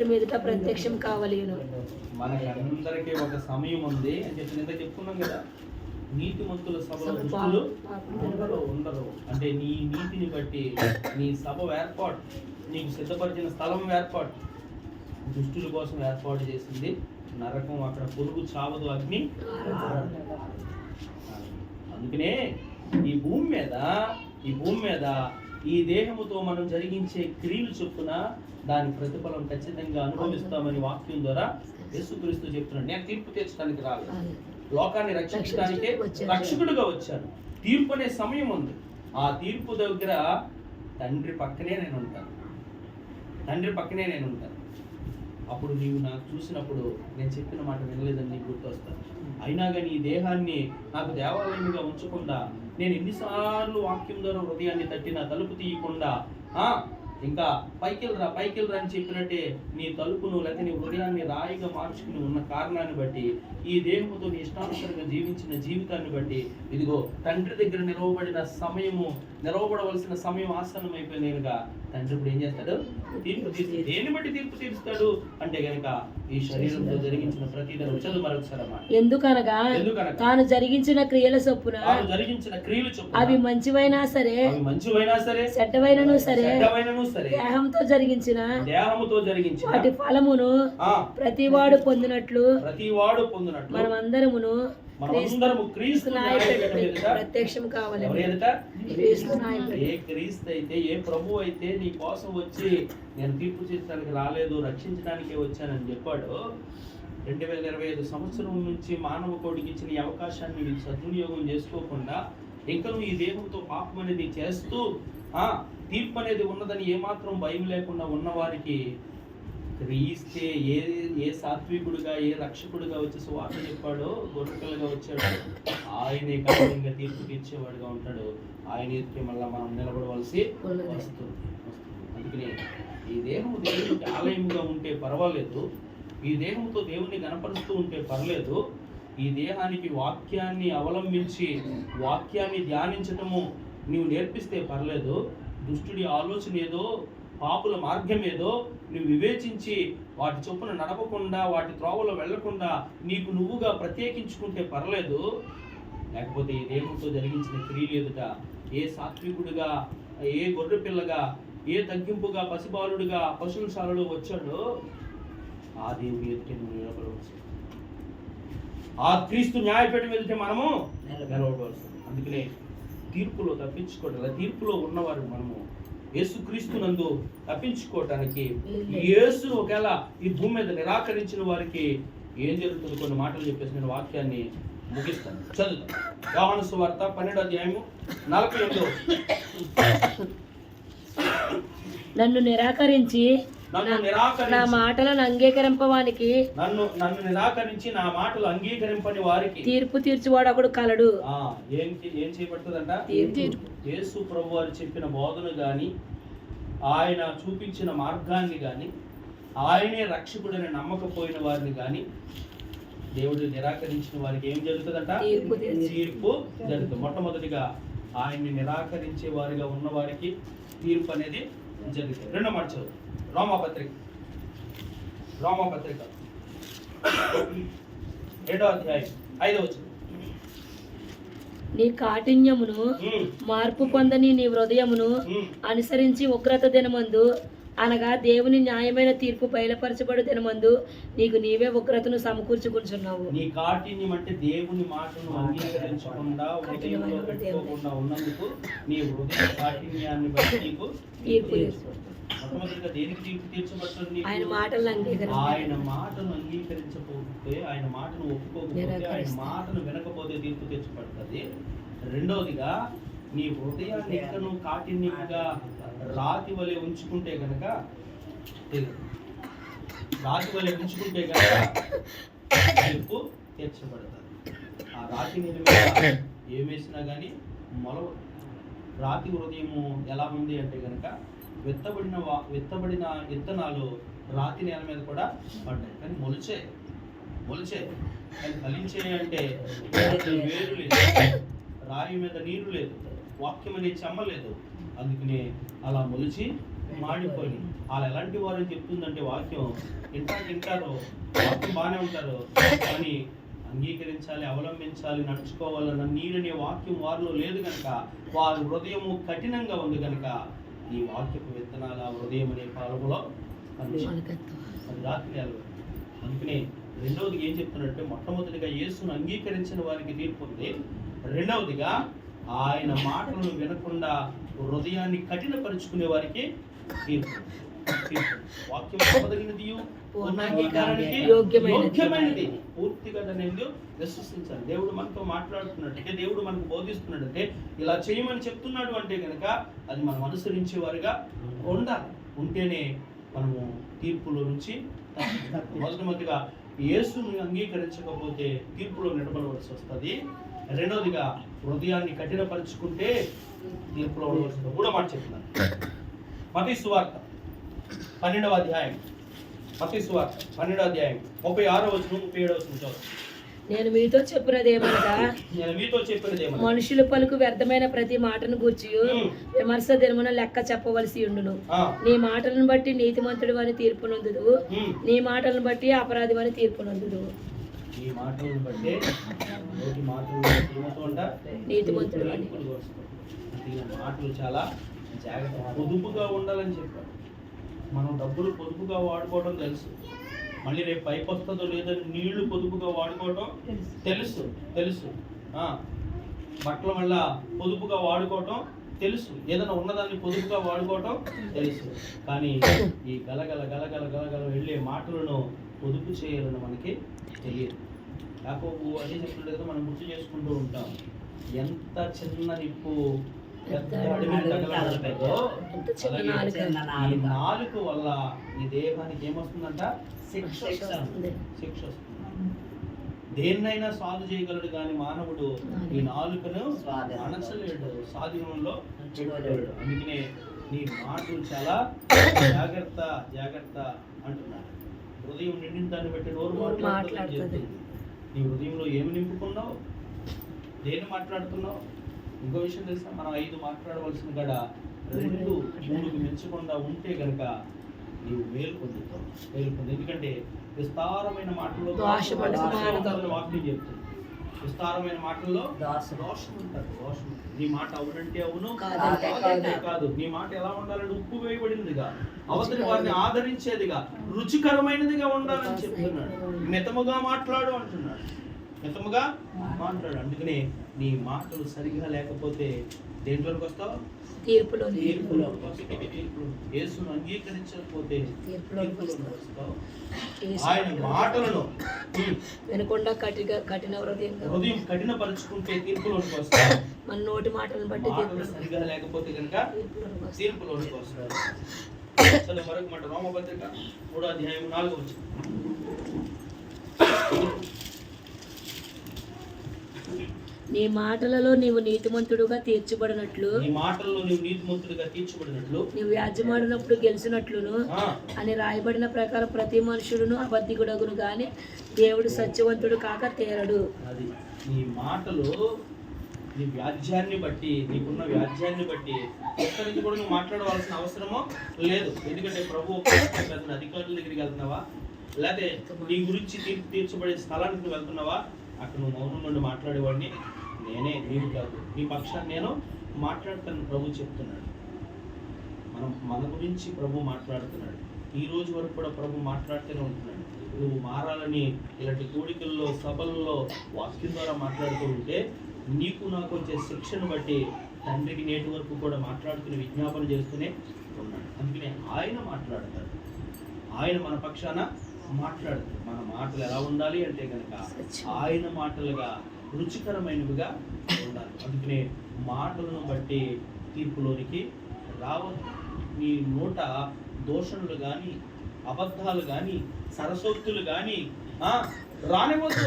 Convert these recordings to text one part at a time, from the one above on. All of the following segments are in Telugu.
మీదట ప్రత్యక్షం కావలేను. మనకి అందరికీ ఒక సమయం ఉంది అని చెప్పి నిన్న చెప్పుకున్నాం కదా. నీతిమంతుల సభలో దుష్టులు ఉండరు. అంటే నీ నీతిని బట్టి నీ సభ ఏర్పాటు, నీకు సిద్ధపరిచిన స్థలం ఏర్పాటు, దుష్టుల కోసం ఏర్పాటు చేసింది నరకం. అక్కడ పురుగు చావదు, అగ్ని. అందుకనే ఈ భూమి మీద ఈ దేహముతో మనం జరిగించే క్రియలు చొప్పున దాని ప్రతిఫలం ఖచ్చితంగా అనుభవిస్తామని వాక్యం ద్వారా యేసుక్రీస్తు చెప్తున్నాడు. నేను తీర్పు తీర్చడానికి రాలేదు, లోకాన్ని రక్షించడానికే రక్షకుడుగా వచ్చాను. తీర్పు అనే సమయం ఉంది. ఆ తీర్పు దగ్గర తండ్రి పక్కనే నేను ఉంటాను. అప్పుడు నీవు నాకు చూసినప్పుడు నేను చెప్పిన మాట వినలేదని నీకు గుర్తొస్తాను. అయినా కానీ ఈ దేహాన్ని నాకు దేవాలయంగా ఉంచకుండా, నేను ఎన్నిసార్లు వాక్యం ద్వారా హృదయాన్ని తట్టిన తలుపు తీయకుండా ఇంకా పైకిల్రా అని చెప్పినట్టే నీ తలుపును లేకపోతే నీ హృదయాన్ని రాయిగా మార్చుకుని ఉన్న కారణాన్ని బట్టి, ఈ దేహముతో నీ ఇష్టానుసారంగా జీవించిన జీవితాన్ని బట్టి, ఇదిగో తండ్రి దగ్గర నిలవబడవలసిన సమయం ఆసనం అయిపోయినగా తండ్రి ఇప్పుడు ఏం చేస్తాడు? తీర్పు తీర్చి. దేన్ని బట్టి తీర్పు తీరుస్తాడు అంటే గనక ఈ శరీరంతో జరిగించిన ప్రతిదనం. చదువు మరొకసారి. ఎందుకనగా తాను జరిగించిన క్రియల చొప్పున అవి మంచివైనా సరే చెడ్డవైనను సరే దేహంతో జరిగించిన వాటి ఫలమును ప్రతివాడు పొందినట్లు మనమందరమును ప్రత్యక్షం కావాలి. ఏ క్రీస్తు అయితే, ఏ ప్రభు అయితే నీ కోసం వచ్చి నేను తీర్పు చేయడానికి రాలేదు, రక్షించడానికే వచ్చానని చెప్పాడు. 2025 సంవత్సరం నుంచి మానవ కోడికి ఇచ్చిన ఈ అవకాశాన్ని సద్వినియోగం చేసుకోకుండా ఇంకా నువ్వు ఈ దేహంతో పాపం అనేది చేస్తూ తీర్పు అనేది ఉన్నదని ఏమాత్రం భయం లేకుండా ఉన్నవారికి క్రీస్తే ఏ సాత్వికుడుగా, ఏ రక్షకుడుగా వచ్చి సువార్త చెప్పాడో, గొర్రెపిల్లగా వచ్చాడు, ఆయనే ఖచ్చితంగా తీర్పు తీర్చేవాడుగా ఉంటాడు. ఆయన ఎదుటి మళ్ళీ మనం నిలబడవలసి వస్తుంది. అందుకని ఈ దేహము దేవునికి ఆలయంగా ఉంటే పర్వాలేదు, ఈ దేహంతో దేవుని గణపరుస్తూ ఉంటే పర్లేదు, ఈ దేహానికి వాక్యాన్ని అవలంబించి వాక్యాన్ని ధ్యానించటము నీవు నేర్పిస్తే పర్లేదు. దుష్టుడి ఆలోచన ఏదో, పాపుల మార్గం ఏదో నువ్వు వివేచించి వాటి చొప్పున నడపకుండా, వాటి త్రోవలో వెళ్లకుండా నీకు నువ్వుగా ప్రత్యేకించుకుంటే పర్లేదు. లేకపోతే ఈ దేవునితో జరిగించిన క్రియలు ఎదుట ఏ సాత్వికుడిగా, ఏ గొర్రె పిల్లగా, ఏ తగ్గింపుగా, పసిబాలుడిగా పశువుశాలలో వచ్చాడో ఆ దేవుని ఎదుటే నువ్వు నిలబడవచ్చు. ఆ క్రీస్తు న్యాయపీఠం ఎదుటే మనము నిలబడవచ్చు. అందుకనే తీర్పులో తప్పించుకోవడం, తీర్పులో ఉన్నవారు మనము యేసుక్రీస్తు నందు తప్పించుకోవటానికి, యేసు ఒకవేళ ఈ భూమి మీద నిరాకరించిన వారికి ఏం జరుగుతుంది కొన్ని మాటలు చెప్పేసి నేను వాక్యాన్ని ముగిస్తాను. చదువుతాం. యోహాను సువార్త 12:48. నన్ను నిరాకరించి నా మాటలను అంగీకరింపవానికి, నన్ను నిరాకరించి నా మాటలు అంగీకరింపని వారికి తీర్పు తీర్చువాడు ఒకడు కలడు. ఏం చేయబడుతుందంట? యేసు ప్రభు వారు చెప్పిన బోధన గాని, ఆయన చూపించిన మార్గాన్ని గాని, ఆయనే రక్షకుడని నమ్మకపోయిన వారిని గాని దేవుడు నిరాకరించిన వారికి ఏం జరుగుతుందంట? తీర్పు జరుగుతుంది. మొట్టమొదటిగా ఆయన్ని నిరాకరించే వారిగా ఉన్న వారికి తీర్పు అనేది జరుగుతుంది. రెండో మాట చదువు. రోమాపత్రిక 7:5. నీ కాఠిన్యమును మార్పు పొందని నీ హృదయమును అనుసరించి ఉగ్రత దినమందు, అనగా దేవుని న్యాయమైన తీర్పు బయలుపరచబడు దినమందు నీకు నీవే ఉగ్రతను సమకూర్చుకుంటున్నావు. నీ కాఠిన్యం అంటే దేవుని మాటను అంగీకరించకుండా ఉన్నందుకు నీ హృదయ కాఠిన్యాన్ని బట్టి నీకు తీర్పు. మొట్టమొదటిగా దేనికి తీర్పు తీర్చబడుతుంది? ఆయన మాటను అంగీకరించకపోతే, ఆయన మాటను ఒప్పుకోకపోతే, ఆయన మాటను వినకపోతే తీర్పు తీర్చబడుతుంది. రెండవదిగా నీ హృదయాన్ని ఎక్కడను కాఠిన్యంగా రాతి వలె ఉంచుకుంటే గనక తీర్పు తీర్చబడుతుంది. ఆ రాతి మీద ఏమేసినా కానీ మొలవ. రాతి హృదయము ఎలా ఉంది అంటే గనక విత్తబడిన విత్తనాలు రాతి నేల మీద కూడా పడ్డాయి, కానీ మొలిచే కానీ ఫలించే అంటే వేరు లేదు, రాయి మీద నీరు లేదు, వాక్యం అనేది చెమ్మలేదు. అందుకనే అలా మొలిచి మాడిపోయి వాళ్ళు ఎలాంటి వారు అని చెప్తుందంటే వాక్యం వింటారు, వాక్యం బాగానే ఉంటారు, కానీ అంగీకరించాలి, అవలంబించాలి, నడుచుకోవాలన్న నీడనే వాక్యం వారిలో లేదు కనుక వారి హృదయము కఠినంగా ఉంది కనుక ఈ వాక్యపు విత్తనాల హృదయం అనే పాలములో అది రాత్రి అందుకనే రెండవదిగా ఏం చెప్తున్నట్టే, మొట్టమొదటిగా యేసును అంగీకరించిన వారికి తీర్పు ఉంది. రెండవదిగా ఆయన మాటలను వినకుండా హృదయాన్ని కఠినపరుచుకునే వారికి తీర్పు. వాక్యం చెప్పదగినది, పూర్ణాంగీకారానికి యోగ్యమైనది, పూర్తిగా దాన్ని విశ్వసించాలి. దేవుడు మనతో మాట్లాడుతున్నట్టే, దేవుడు మనకు బోధిస్తున్నట్టే, ఇలా చేయమని చెప్తున్నాడు అంటే కనుక అది మనం అనుసరించే వారిగా ఉండాలి. ఉంటేనే మనము తీర్పులో నుంచి మొదటిగా యేసుని అంగీకరించకపోతే తీర్పులో నిలబడవలసి వస్తుంది. రెండవదిగా హృదయాన్ని కఠినపరుచుకుంటే తీర్పులో ఉండవలసి. కూడా మాట చెప్తున్నాను. మత్తయి సువార్త 12వ అధ్యాయం, మత్తయి సువార్త 12వ అధ్యాయం 36వ వచనం 37వ వచనం చదువు. నేను మీతో చెప్పినదేమనగా, మనుషులు పలుకు వ్యర్థమైన ప్రతి మాటను గూర్చి విమర్శ దినమున లెక్క చెప్పవలసి ఉండును. నీ మాటలను బట్టి నీతిమంతుడు అని తీర్పు నొందుదు, నీ మాటలను బట్టి అపరాధి అని తీర్పు నొందుదు. నీతిమంతుడు అని మాటలు చాలా జాగ్రత్త, పొదుపుగా ఉండాలని చెప్పారు. మనం డబ్బులు పొదుపుగా వాడుకోవడం తెలుసు, మళ్ళీ రేపు పైకి వస్తుందో లేదని నీళ్లు పొదుపుగా వాడుకోవడం తెలుసు. బట్టల వల్ల పొదుపుగా వాడుకోవటం తెలుసు, ఏదైనా ఉన్నదాన్ని పొదుపుగా వాడుకోవటం తెలుసు. కానీ ఈ గలగల గలగల గలగల వెళ్ళే మాటలను పొదుపు చేయాలని మనకి తెలియదు. యాకోబు అదే చెప్తుంటే కదా మనం గుర్తు చేసుకుంటూ ఉంటాం, ఎంత చిన్న నిప్పు నాలుక వల్ల ఈ దేహానికి ఏమొస్తుందంట? శిక్ష వస్తుంది. దేన్నైనా సాధు చేయగలడు కానీ మానవుడు ఈ నాలుకను అనసలేడు, సాధనంలో పెట్టుకోలేడు. అందుకనే నీ మాటలు చాలా జాగ్రత్త అంటున్నాడు. హృదయం నిండిన దాన్ని బట్టి నోరు మాట్లాడుతుంది. నీ హృదయంలో ఏమి నింపుకున్నావు, దేన్ని మాట్లాడుతున్నావు? ఇంకో విషయం తెలుసా, మనం 5 మాట్లాడవలసిన కాడ 2, 3 మించకుండా ఉంటే కనుక నీవు మేలు పొందుతావు. ఎందుకంటే విస్తారమైన మాటల్లో వాక్యం చెప్తుంది. విస్తారమైన మాటల్లో దోషం ఉంటుంది. నీ మాట అవునంటే అవును, కాదు. నీ మాట ఎలా ఉండాలంటే ఉప్పు వేయబడిందిగా, అవతలి వారిని ఆదరించేదిగా, రుచికరమైనదిగా ఉండాలని చెప్తున్నాడు. మితముగా మాట్లాడు అంటున్నాడు, మితముగా మాట్లాడు. అందుకనే నీ మాటలు సరిగా లేకపోతే దేంట్లోకి వస్తావు? తీర్పులో. యేసును అంగీకరించకపోతే తీర్పులోకి వస్తావు. ఆయన మాటలను వినకుండా కఠిన హృదయం కఠినపరుచుకుంటే తీర్పులోకి వస్తావు. మన నోటి మాటలను బట్టి మాటలు సరిగా లేకపోతే కనుక తీర్పులోకి వస్తావు. మరొక మాట, రోమపత్రిక 3వ అధ్యాయం 4వ వచనం. నీ మాటలలో నీవు నీతిమంతుడుగా తీర్చబడినట్లు, నీవు వ్యాజ్యమాడినప్పుడు గెలిచినట్లును అని రాయబడిన ప్రకారం ప్రతి మనుషుడును అబద్ధికుడగును గాని దేవుడు సత్యవంతుడు కాక తేరడు. అది నీ మాటలు నీ వ్యాజ్యాన్ని బట్టి, నీకున్న వ్యాజ్యాన్ని బట్టి ఎక్కడి నుంచి కూడా నువ్వు మాట్లాడవలసిన అవసరమో లేదు. ఎందుకంటే ప్రభు అధికారుల దగ్గరికి వెళ్తున్నావా, లేకపోతే నీ గురించి తీర్చబడే స్థలానికి నువ్వు వెళ్తున్నావా, అక్కడ నువ్వు మౌనం నుండి మాట్లాడేవాడిని నేనే, నీవు కాదు. నీ పక్షాన్ని నేను మాట్లాడతాను ప్రభు చెప్తున్నాడు. మన గురించి ప్రభు మాట్లాడుతున్నాడు. ఈ రోజు వరకు కూడా ప్రభు మాట్లాడుతూనే ఉంటున్నాడు. నువ్వు మారాలని ఇలాంటి కోడికల్లో, సభల్లో వాక్యం ద్వారా మాట్లాడుతూ ఉంటే నీకు నాకు వచ్చే శిక్షను బట్టి తండ్రికి నేటి వరకు కూడా మాట్లాడుతూనే, విజ్ఞాపన చేస్తూనే ఉన్నాడు. అందుకనే ఆయన మాట్లాడతాడు, ఆయన మన పక్షాన మాట్లాడతాడు. మన మాటలు ఎలా ఉండాలి అంటే కనుక ఆయన మాటలుగా రుచికరమైనవిగా ఉండాలి. అందుకనే మాటలను బట్టి తీర్పులోనికి రావద్దు. నీ నోట దోషణలు కానీ, అబద్ధాలు కానీ, సరసోక్తులు కానీ రానివ్వద్దు.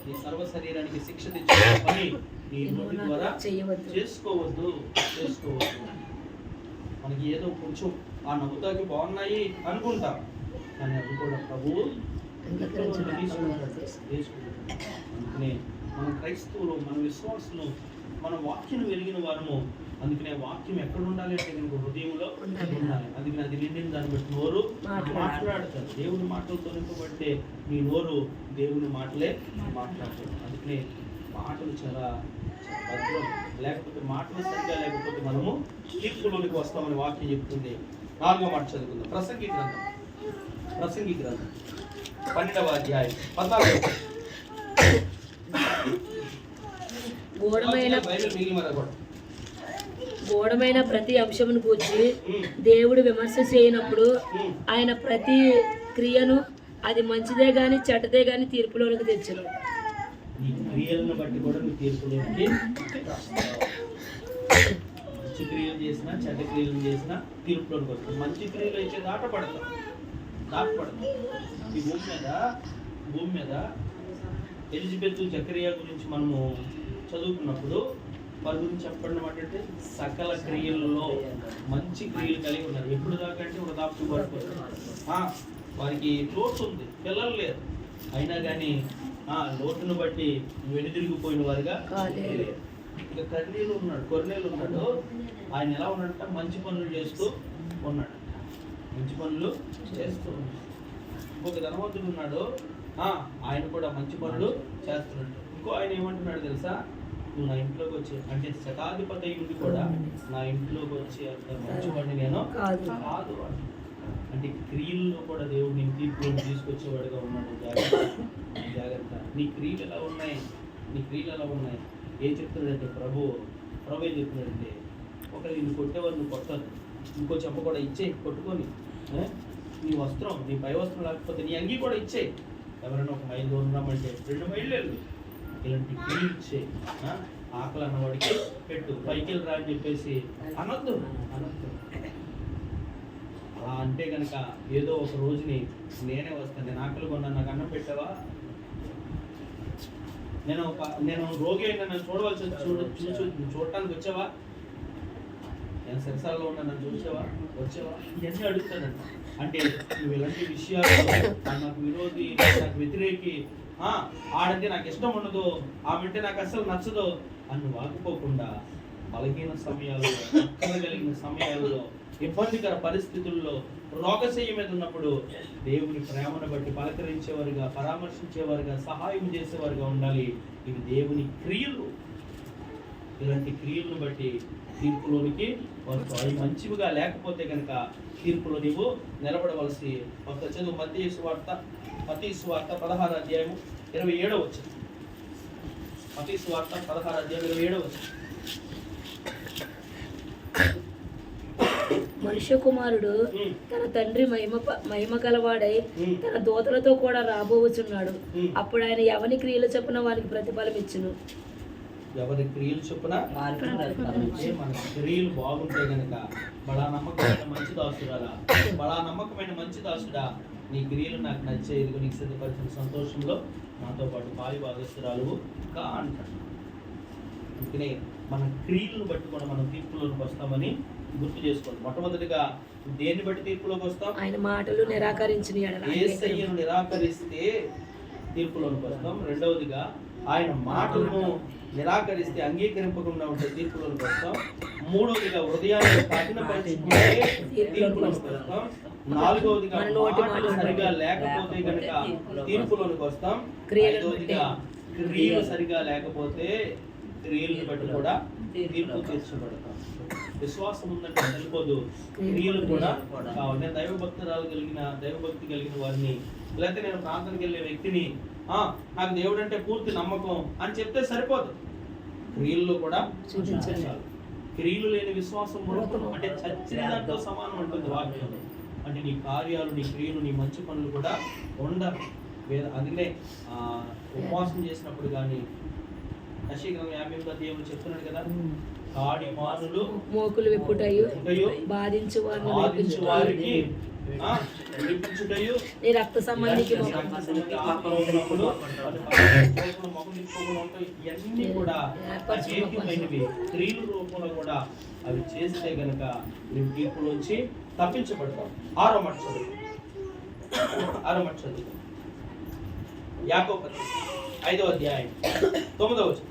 నీ సర్వ శరీరానికి శిక్ష తెచ్చే పని నీ నోటి ద్వారా చేసుకోవద్దు. మనకి ఏదో కొంచెం ఆ నవ్వుతాకి బాగున్నాయి అనుకుంటాం, కానీ అది కూడా ప్రభువు తీసుకుంటాడు. అందుకనే మన క్రైస్తవులు, మన విశ్వాసులు మనం వాక్యం వెలిగిన వారము. అందుకనే వాక్యం ఎక్కడ ఉండాలి అంటే కనుక హృదయంలో ఉండాలి. అందుకని అది నిండిన దాన్ని బట్టి నోరు మాట్లాడతారు. దేవుని మాటలతో నింపబడితే నీ నోరు దేవుని మాటలే మాట్లాడతాడు. అందుకనే మాటలు చాలా భద్రం. లేకపోతే మాటలు సరిగా లేకపోతే మనము తీర్పులోనికి వస్తామని వాక్యం చెప్తుంది. 4వ మాట చదువుకుందాం. ప్రసంగి గ్రంథం 12వ అధ్యాయం 14వ గూఢమైన ప్రతి అంశమును గూర్చి దేవుడు విమర్శ చేయనప్పుడు ఆయన ప్రతి క్రియను అది మంచిదే గాని చెడ్డదే గాని తీర్పులోనికి తెచ్చారు. ఈ క్రియలను బట్టి కూడా నీ తీర్పులోనికి మంచి క్రియలు చేసినా చెడ్డ క్రియలు చేసినా తీర్పులోనికి వస్తాం. మంచి క్రియలు అయితే దాటపడతాం. ఈ భూమి మీద ఎలిజబెత్ జకరియా గురించి మనము చదువుకున్నప్పుడు వారి గురించి చెప్పడం అంటే సకల క్రియల్లో మంచి క్రియలు కలిగి ఉన్నారు. ఎప్పుడు దాకా అంటే వృద్ధాప్యం వరకు వారికి లోటు ఉంది, పిల్లలు లేరు. అయినా కానీ లోటును బట్టి వెనుదిరిగిపోయిన వారుగా లేరు. ఇక కొర్నేలు ఉన్నాడు. ఆయన ఎలా ఉన్నాడంట? మంచి పనులు చేస్తూ ఉన్నాడు. ఇంకొక ధనవంతుడు ఉన్నాడు. ఆయన కూడా మంచి పనులు చేస్తున్నాడు. ఇంకో ఆయన ఏమంటున్నాడు తెలుసా? నువ్వు నా ఇంట్లోకి వచ్చి, అంటే శతాధిపతి ఉండి కూడా నా ఇంట్లోకి వచ్చి అంత మంచివాడిని నేను కాదు. అంటే క్రియల్లో కూడా దేవుడు నేను తీర్పులను తీసుకొచ్చేవాడుగా ఉన్నాడు. జాగ్రత్త. నీ క్రియలు ఎలా ఉన్నాయి? ఏం చెప్తున్నాడంటే ప్రభు ఏం చెప్తున్నాడంటే, ఒకరు నిన్ను కొట్టేవారు నువ్వు కొట్టదు, ఇంకో చెప్ప కూడా ఇచ్చేయి కొట్టుకొని. నీ వస్త్రం, నీ పై వస్త్రం లేకపోతే నీ అంగీ కూడా ఇచ్చేయి. ఎవరైనా ఒక మైలు దూరం రమ్మంటే 2 మైళ్ళు వెళ్ళు. ఇలాంటి క్రియలు ఇచ్చేయి. ఆకలి అన్నవాడికి పెట్టు, పైకి వెళ్ళి రా అని చెప్పేసి అనొద్దు. అలా అంటే కనుక ఏదో ఒక రోజుని నేనే వస్తాను, నేను ఆకలి కొన్నాను, నాకు అన్నం పెట్టావా? నేను రోగి అయినా నన్ను చూడవలసి చూడటానికి వచ్చావా? నేను సరసాలలో ఉన్నా నన్ను వచ్చావా? ఇవన్నీ అడుగుతానంట. అంటే నువ్వు ఇలాంటి విషయాలు నాకు విరోధి, నాకు వ్యతిరేకి, ఆడంటే నాకు ఇష్టం ఉండదు, ఆమెంటే నాకు అసలు నచ్చదు అని వాకపోకుండా బలహీన సమయాల్లో, కలిగిన సమయాల్లో, ఇబ్బందికర పరిస్థితుల్లో, రోగశయ్య మీద ఉన్నప్పుడు దేవుని ప్రేమను బట్టి పలకరించేవారుగా, పరామర్శించేవారుగా, సహాయం చేసేవారుగా ఉండాలి. ఇవి దేవుని క్రియలు. ఇలాంటి క్రియలను బట్టి తీర్పులోనికి వస్తావు. అవి మంచివిగా లేకపోతే కనుక తీర్పులో నీవు నిలబడవలసి వస్తా. చదువు మత్తయి సువార్త 16వ అధ్యాయము 27వ వచనం. మత్తయి సువార్త 16వ అధ్యాయం 27వ వచనం. మనుష్య కుమారుడు తన తండ్రి మహిమ కలవాడై తన దూతలతో కూడా రాబోవచ్చున్నాడు. అప్పుడు ఆయన ఎవని క్రియలు చొప్పున వారికి ప్రతిఫలం ఇచ్చును. ఎవరి క్రియలు చొప్పున మన క్రియలు బాగుంటే కనుక బడా నమ్మకమైన మంచి దాసుడా, నీ క్రియలు నాకు నచ్చే, ఇదిగో నీకు సిద్ధపరిచిన సంతోషంలో నాతో పాటు పాలి భాగస్తురాలు కా అంటాడు. అందుకనే మన క్రియలను బట్టి కూడా మనం తీర్పులోకి వస్తామని గుర్తు చేసుకోండి. మొట్టమొదటిగా దేన్ని బట్టి తీర్పులోకి వస్తాం? ఆయన మాటలు నిరాకరించిన యేసయ్యను నిరాకరిస్తే తీర్పులోకి వస్తాం. రెండవదిగా ఆయన మాటలను నిరాకరిస్తే, అంగీకరింపకుండా ఉంటే తీర్పులోకి వస్తాం. మూడవదిగా హృదయాన్ని కఠినపరుచుకుంటే తీర్పులోకి వస్తాం. నాలుగవదిగా మాటలు సరిగా లేకపోతే కనుక తీర్పులోకి వస్తాం. ఐదవదిగా క్రియలు సరిగా లేకపోతే క్రియలను బట్టి కూడా తీర్పు తీర్చబడతాం. విశ్వాసం ఉందంటే సరిపోదు, క్రియలు కూడా కావాలి. నేను దైవభక్తి కలిగిన వారిని, లేకపోతే నేను ప్రాంతానికి వెళ్ళే వ్యక్తిని, నాకు దేవుడు అంటే పూర్తి నమ్మకం అని చెప్తే సరిపోదు. క్రియల్లో కూడా చూపించాలి. క్రియలు లేని విశ్వాసం అంటే చచ్చిన దాంట్లో సమానం ఉంటుంది వాక్యంలో. అంటే నీ కార్యాలు, నీ క్రియలు, నీ మంచి పనులు కూడా ఉండాలి. అందుకనే ఉపవాసం చేసినప్పుడు కానీ యెషయా 50వ అధ్యాయంలో చెప్తున్నాడు కదా, కాడి మానులు మోకులు విప్పుటయు బాధించు వారికి నీ రక్త సంబంధికి ఇవన్నీ కూడా ఏకమైనవి. క్రియల రూపంలో కూడా అవి చేస్తే గనక నువ్వు తీర్పులోంచి తప్పించబడతావు. 6వ మాట చదువు. యాకోబు 5వ అధ్యాయం 9వ వచనం.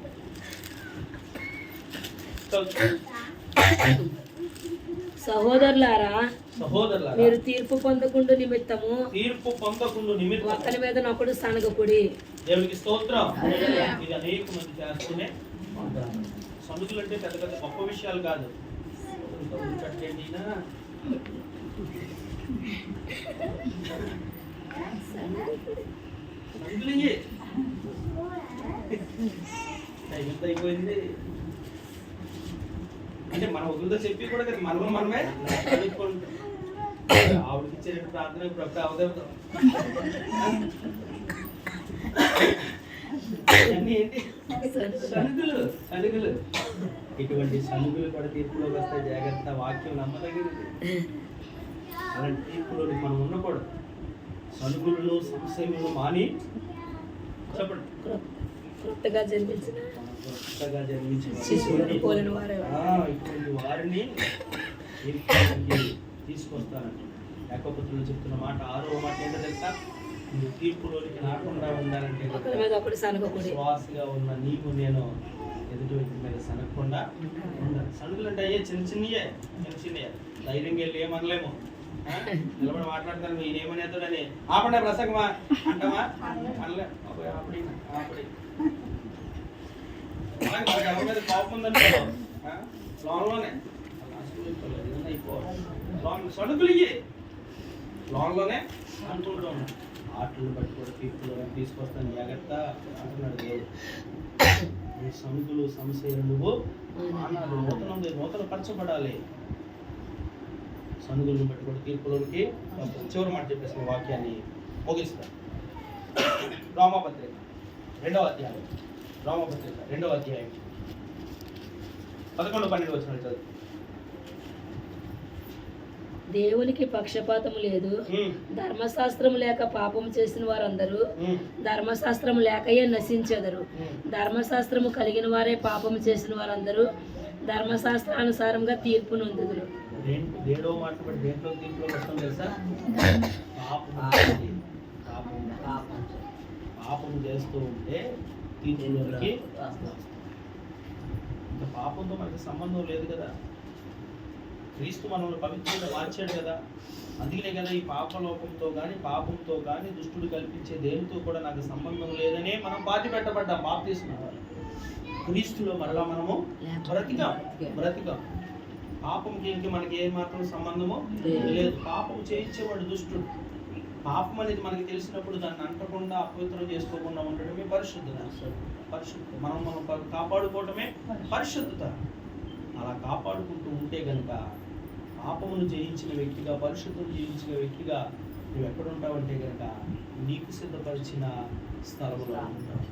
సహోదరులారా, సహోదరులారా, మీరు తీర్పు పొందకుండా నిమిత్తము ఒకరి మీద ఒకడు సనగకుడి. దేవునికి స్తోత్రం. ఇది అనేక మంది చేస్తూనే ఉంటారు. సనుగులు అంటే పెద్ద పెద్ద గొప్ప విషయాలు కాదు. అయిపోయింది అంటే మన వదులుతో చెప్పి కూడా కదా మనమే ఆవిడకి ఇచ్చే ప్రార్థన ఇప్పుడు అవదేవుతాం. అన్నీ ఏంటి? సనుగులు. ఇటువంటి సనుగులు కూడా తీర్పులోకి వస్తే జాగ్రత్త. వాక్యం నమ్మదగినది. అలాంటి తీర్పులోకి మనం ఉండకూడదు. సనుగులు సంశయములు మాని చెప్పండి. కొత్తగా జన్మించిన ఇటువంటి వారిని తీసుకొస్తానండి. యాకోబులో చెప్తున్న మాట 6వ మాట ఏంటో తెలుసా? నువ్వు తీర్పులోనికి రాకుండా ఉండాలంటే విశ్వాసిగా ఉన్న నీవు నేను ఎదుటి వ్యక్తి మీద సనగకుండా ఉండాలి. సనుగులు అంటే అయ్యే చిన్నయే. ధైర్యంగా వెళ్ళి ఏమనలేము. నిలబడి మాట్లాడతాను ఈయన ఏమనేతాడని ఆపడే ప్రసంగమా అంటామా? అనలే. ఎవరి మీద కోపం ఉందంటే లోన్లోనే సడుకులు లోన్లోనే అనుకుంటూ ఉన్నాడు. ఆటలు బట్టి కూడా తీర్పులో తీసుకొస్తాను జాగ్రత్త అంటున్నాడు దేవుడు. ఈ సనుకులు సంశయాలు నువ్వు నూతన పరచబడాలి. సనుగులను బట్టి కూడా తీర్పులోకి చివరి మాట చెప్పేసిన వాక్యాన్ని ముగిస్తా. రోమపత్రిక 2వ అధ్యాయం 11-12 వచ్చిన చదువు. దేవునికి పక్షపాతము లేదు. ధర్మశాస్త్రం లేక పాపం చేసిన వారందరూ ధర్మశాస్త్రం లేకయే నశించెదరు. ధర్మశాస్త్రము కలిగిన వారే పాపం చేసిన వారందరూ ధర్మశాస్త్రానుసారంగా తీర్పు నొందుదురు. పాపం చేస్తూ ఉంటే తీర్పులోకి ఇంకా పాపంతో మనకి సంబంధం లేదు కదా. క్రీస్తు మనల్ని పవిత్రంగా మార్చాడు కదా. అందుకనే కదా ఈ పాపలోకంతో కానీ పాపంతో కానీ దుష్టుడు కల్పించే దేనితో కూడా నాకు సంబంధం లేదనే మనం బాధ పెట్టబడ్డాం. బాప్తిస్మం క్రీస్తులో మరలా మనము బ్రతికాం. పాపంకి ఇంక మనకి ఏ మాత్రం సంబంధము లేదు. పాపం చేయించేవాడు దుష్టుడు. పాపం అనేది మనకి తెలిసినప్పుడు దాన్ని అంటకుండా అపవిత్రం చేసుకోకుండా ఉండడమే పరిశుద్ధత. మనం కాపాడుకోవటమే పరిశుద్ధత. అలా కాపాడుకుంటూ ఉంటే కనుక పాపమును జయించిన వ్యక్తిగా, పరిశుద్ధం జయించిన వ్యక్తిగా నువ్వు ఎక్కడుంటావంటే కనుక నీకు సిద్ధపరిచిన స్థలంలో ఉంటావు.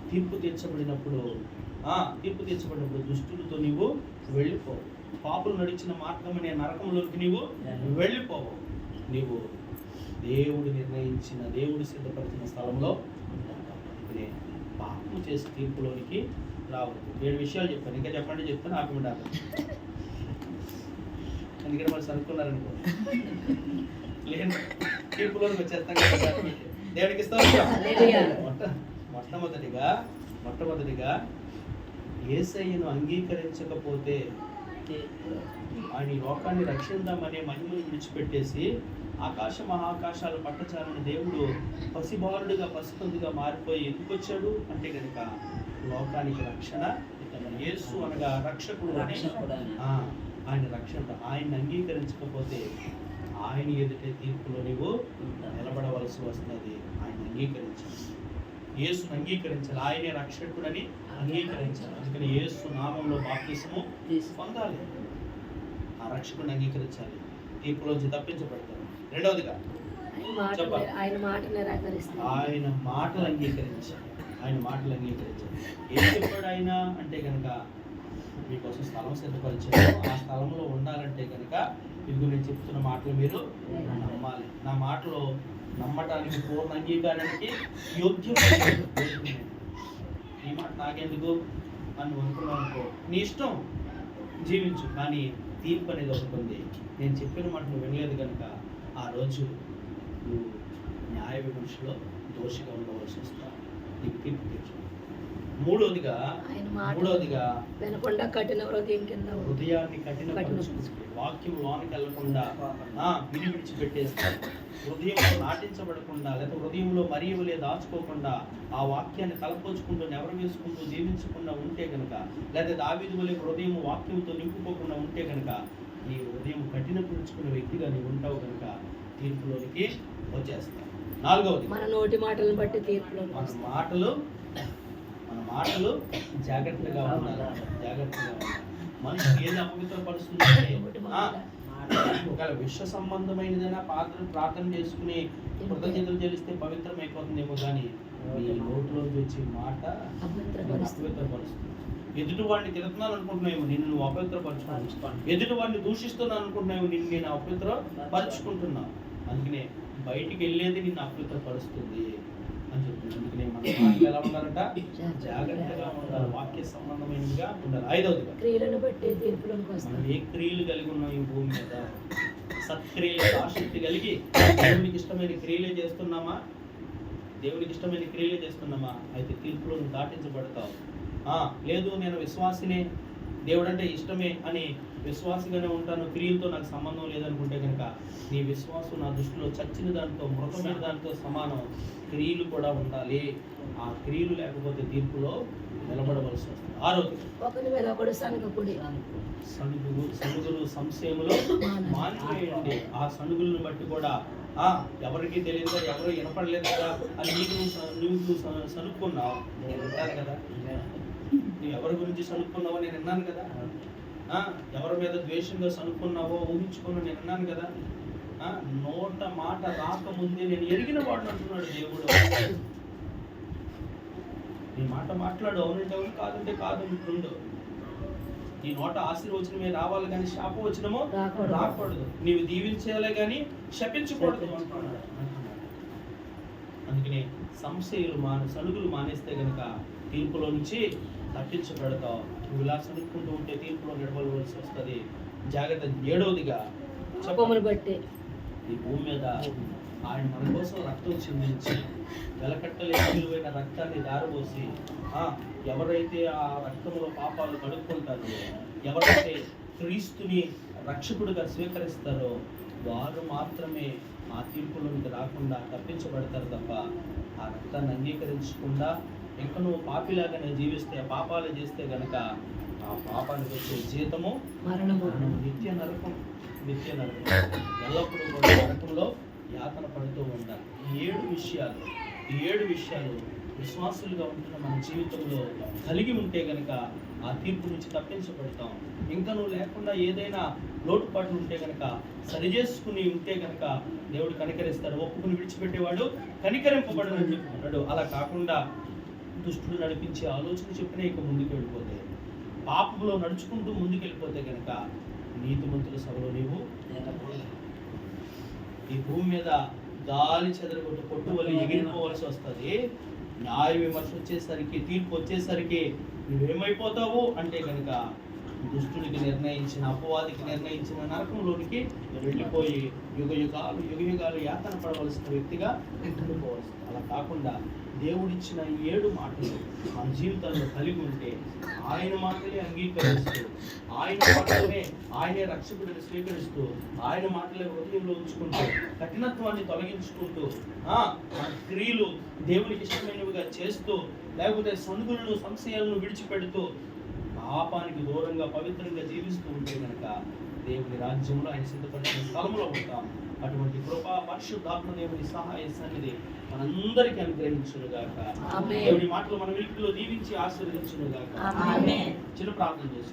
తీర్పు తీర్చబడినప్పుడు దుష్టులతో నీవు వెళ్ళిపోవు. పాపులు నడిచిన మార్గం అనే నరకంలోకి నీవు వెళ్ళిపోవు. నీవు దేవుడు నిర్ణయించిన, దేవుడు సిద్ధపరిచిన స్థలంలో ఉంటావు. పాపం చేసి తీర్పులోనికి రావద్దు. 7 విషయాలు చెప్పాను. ఇంకా చెప్పండి చెప్తాను ఆపకుండా. ఎందుకంటే వాళ్ళు సరుకున్నారనుకో లేదు తీర్పులోనికి వచ్చేస్తాం కదా. దేవుడికి ఇస్తాం. మొట్టమొదటిగా యేసయ్యను అంగీకరించకపోతే ఆయన లోకాన్ని రక్షిద్దామనే మహిమను విడిచిపెట్టేసి ఆకాశ మహాకాశాలు పట్టచాలని దేవుడు పసిబాలుడుగా పసికందుగా మారిపోయి ఎందుకు వచ్చాడు అంటే కనుక లోకానికి రక్షణ యేసు అనగా రక్షకుడు అని ఆయన రక్షణ. ఆయన్ని అంగీకరించకపోతే ఆయన ఎదుటే తీర్పులో నీవు నిలబడవలసి వస్తుంది. ఆయన అంగీకరించాలి. యేసును అంగీకరించాలి. ఆయనే రక్షకుడని అంగీకరించాలి. అందుకని యేసు నామంలో బాప్తిసము పొందాలి. ఆ రక్షకుడిని అంగీకరించాలి. తీర్పులోంచి తప్పించబడతారు. రెండవదిగా ఆయన మాటలు అంగీకరించాలి. ఏం చెప్పాడు ఆయన అంటే కనుక మీకోసం స్థలం సిద్ధపరిచాడు. ఆ స్థలంలో ఉండాలంటే కనుక ఇదిగో నేను చెప్తున్న మాటలు మీరు నమ్మాలి. నా మాటలు నమ్మటానికి, పూర్ణ అంగీకారానికి యోగ్యం. ఈ మాట నాకెందుకు అని అనుకున్నానుకో నీ ఇష్టం, జీవించు. కానీ తీర్పు అనేది ఒకటి ఉంది. నేను చెప్పిన మాట నువ్వు వినలేదు కనుక ఆ రోజు నువ్వు న్యాయ విమర్శలో దోషిగా ఉండవలసి వస్తావు. నీకు తీర్పు తెచ్చు. మూడోదిగా ఆయన మాట మూడోదిగా వినకుండా కఠిన హృదయం కింద హృదయాన్ని కఠినపరుచుకుంటుంది. వాక్యం లోనికి వెళ్లకుండా విని విడిచిపెట్టేస్తారు. హృదయంలో నాటించబడకుండా లేదా హృదయంలో మరియులే దాచుకోకుండా ఆ వాక్యాన్ని తలపోచుకుంటూ నెవరు వేసుకుంటూ జీవించకుండా ఉంటే కనుక, లేదా దావీదు వలె హృదయం వాక్యంతో నింపుకోకుండా ఉంటే కనుక, ఈ హృదయం కఠినపరుచుకున్న వ్యక్తిగా నీవు ఉంటావు కనుక తీర్పులోనికి వచ్చేస్తావు. నాలుగవది, మన నోటి మాటలను బట్టి తీర్పులో మన మాటలు జాగ్రత్తగా ఉండాలి. జాగ్రత్తగా ఉండాలి. మనిషి ఏది అపవిత్రపరుస్తుందంటే ఒకవేళ విశ్వ సంబంధమైనదైనా ప్రార్థన చేసుకుని కృతజ్ఞతలు చెల్లిస్తే పవిత్రమైపోతుందేమో కానీ మీ నోట్లోంచి వచ్చే మాట అపవిత్రపరుస్తుంది. ఎదుటి వాడిని తిరుగుతున్నాను అనుకుంటున్నావు, నిన్ను నువ్వు అపవిత్రపరుచుకుంటున్నావు. ఎదుటి వాడిని దూషిస్తున్నాను అనుకుంటున్నావు, నిన్ను నేను అపవిత్రపరుచుకుంటున్నావు. అందుకనే బయటికి వెళ్ళేది నిన్ను అపవిత్రపరుస్తుంది అని చెప్తుంది. అందుకనే మన మాటలు ఎలా ఉండాలంట? జాగ్రత్తగా ఉండాలి. వాక్య సంబంధమైనదిగా ఉండాలి. ఐదవదిగా, క్రియలను బట్టి తీర్పులోకి వస్తాం. మనం ఏ క్రియలు కలిగి ఉన్నాం ఈ భూమి మీద? సత్క్రియలు ఆసక్తి కలిగి దేవునికి ఇష్టమైన క్రియలే చేస్తున్నామా? దేవునికి ఇష్టమైన క్రియలే చేస్తున్నామా? అయితే తీర్పులో దాటించబడతావు. లేదు నేను విశ్వాసినే, దేవుడు అంటే ఇష్టమే అని విశ్వాసిగానే ఉంటాను, క్రియలతో నాకు సంబంధం లేదనుకుంటే కనుక నీ విశ్వాసం నా దృష్టిలో చచ్చిన దానితో, మృతమైన దానితో సమానం. క్రియలు కూడా ఉండాలి. ఆ క్రియలు లేకపోతే తీర్పులో నిలబడవలసి వస్తుంది. ఆరోగ్యం, ఒకరి మీద ఒకడు సనగకుడి. సనుగులు సంశయములు మానివేయండి. ఆ సనుగులను బట్టి కూడా ఎవరికి తెలియదు, ఎవరు వినపడలేదు కదా అని నువ్వు సనుక్కున్నావు. నేను వింటాను కదా, నువ్వు ఎవరి గురించి సనుక్కున్నావో నేను విన్నాను కదా, ఎవరి మీద ద్వేషంగా సనుక్కున్నావో ఊహించుకున్నా నేను విన్నాను కదా. నోట మాట రాకముందే నేను ఎరిగిన వాడు అంటున్నాడు దేవుడు. నీ మాట మాట్లాడు, అవునంటే అవును, కాదంటే కాదు అంటుండు. ఈ నోట ఆశీర్వచనమే రావాలి కానీ శాపవచనము రాకూడదు. నీవు దీవించాలే కానీ శపించకూడదు అంటున్నాడు. అందుకని సంశయాలు సనుగులు మానేస్తే కనుక తీర్పులో నుంచి తప్పించబడతావు. నువ్వు ఇలా సనుక్కుంటూ ఉంటే తీర్పులో నిలబడవలసి వస్తుంది. జాగ్రత్త. ఏడవదిగా, బట్టి ఈ భూమి మీద ఆయన మన కోసం రక్తం చిందించి వెలకట్టలేని విలువైన రక్తాన్ని దారబోసి ఎవరైతే ఆ రక్తంలో పాపాలు కడుక్కుంటారో, ఎవరైతే క్రీస్తుని రక్షకుడిగా స్వీకరిస్తారో వారు మాత్రమే ఆ తీర్పులోనికి రాకుండా తప్పించబడతారు తప్ప ఆ రక్తాన్ని అంగీకరించకుండా ఇంకా నువ్వు పాపిలాగానే జీవిస్తే, పాపాలు చేస్తే గనక ఆ పాపానికి వచ్చే జీతము మరణము, నిత్య నరకం. ఎల్లప్పుడూ కూడా నరకంలో యాతన పడుతూ ఉంటారు. ఈ ఏడు విషయాలు విశ్వాసులుగా ఉంటున్న మన జీవితంలో కలిగి ఉంటే గనక ఆ తీర్పు నుంచి తప్పించబడతాం. ఇంకా నువ్వు లేకుండా ఏదైనా లోటుపాట్లు ఉంటే కనుక సరిచేసుకుని ఉంటే కనుక దేవుడు కనికరిస్తాడు. ఒప్పుకుని విడిచిపెట్టేవాడు కనికరింపబడని చెప్తున్నాడు. అలా కాకుండా దుష్టుడు నడిపించే ఆలోచన చెప్పిన ఇక ముందుకు వెళ్ళిపోతే, పాపంలో నడుచుకుంటూ ముందుకు వెళ్ళిపోతే కనుక నీతిమంతుల సభలో నీవు ఈ భూమి మీద గాలి చెదరగొట్టు పొట్టువలి ఎగిరిపోవలసి వస్తుంది. న్యాయ విమర్శ వచ్చేసరికి, తీర్పు వచ్చేసరికి నువ్వేమైపోతావు అంటే కనుక దుష్టుడికి నిర్ణయించిన, అపవాదికి నిర్ణయించిన నరకంలోనికి వెళ్ళిపోయి యుగ యుగాలు యాతన పడవలసిన వ్యక్తిగా వెళ్ళిపోవలసి. అలా కాకుండా దేవుడిచ్చిన 7 మాటలు మన జీవితాల్లో కలిగి ఉంటే, ఆయన మాటలే అంగీకరిస్తూ, ఆయన మాటలనే ఆయనే రక్షకుడిని స్వీకరిస్తూ, ఆయన మాటలే హృదయంలో ఉంచుకుంటూ, కఠినత్వాన్ని తొలగించుకుంటూ, మన క్రియలు దేవునికి ఇష్టమైనవిగా చేస్తూ, లేకపోతే సనుగులను సంశయాలను విడిచిపెడుతూ పాపానికి దూరంగా పవిత్రంగా జీవిస్తూ ఉంటే కనుక దేవుని రాజ్యంలో ఆయన సిద్ధపడిన స్థలంలో ఉంటాం. అటువంటి కృపా పరిశుద్ధాత్మ దేవుని సహాయ సన్నిధి మనందరికీ అనుగ్రహించునుగాక. దేవుని మాటలు మన వీటిలో దీవించి ఆశీర్వదించునుగాక. చిన్న ప్రార్థన చేసుకుంటాం.